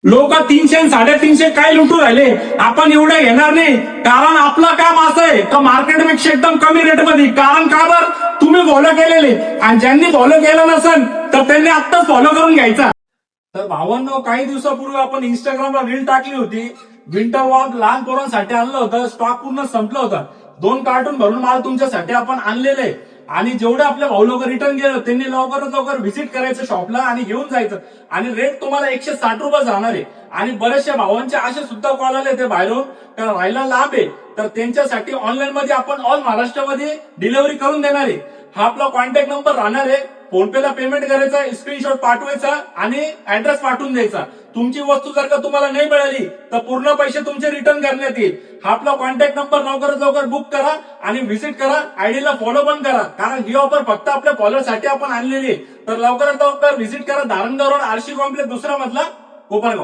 लोक 300 आणि 350 काय लुटू राहिले. आपण एवढे घेणार नाही, कारण आपलं काम असं आहे तर मार्केटपेक्षा एकदम कमी रेटमध्ये. कारण का बरं, तुम्ही फॉलो केलेले, आणि ज्यांनी फॉलो केलं नसेल तर त्यांनी आत्ताच फॉलो करून घ्यायचा. तर भावांनो, काही दिवसापूर्वी आपण इंस्टाग्रामला रील टाकली होती. विंटर वॉक लहान पोरांसाठी आणलं होतं, स्टॉक पूर्ण संपलं होतं. 2 कार्टून भरून माल तुमच्यासाठी आपण आणलेले. आणि जेवढे आपल्या भाऊ लोक रिटर्न गेलं त्यांनी लवकरात लवकर व्हिजिट करायचं शॉपला आणि घेऊन जायचं. आणि रेट तुम्हाला 160 रुपये जाणार आहे. आणि बऱ्याचशा भावांचे असे सुद्धा कॉल आले ते बाहेरून, कारण राहायला लांब आहे, तर त्यांच्यासाठी ऑनलाईन मध्ये आपण ऑल महाराष्ट्रामध्ये डिलिव्हरी करून देणार आहे. हा आपला कॉन्टॅक्ट नंबर राहणार आहे. फोन पे ला पेमेंट करायचा, स्क्रीनशॉट पाठवायचा आणि ऍड्रेस पाठवून द्यायचा. तुमची वस्तू जर का तुम्हाला नाही मिळाली तर पूर्ण पैसे तुमचे रिटर्न करण्यात येईल. हा आपला कॉन्टॅक्ट नंबर लवकरात लवकर बुक करा आणि व्हिजिट करा. आयडीला फॉलो पण करा, कारण ही ऑफर फक्त आपल्या फॉलोअरसाठी आपण आणलेली आहे. तर लवकरात लवकर व्हिजिट करा. धारणगाव रोड, आरशी कॉम्प्लेक्स, दुसरा मजला, कोपरगाव.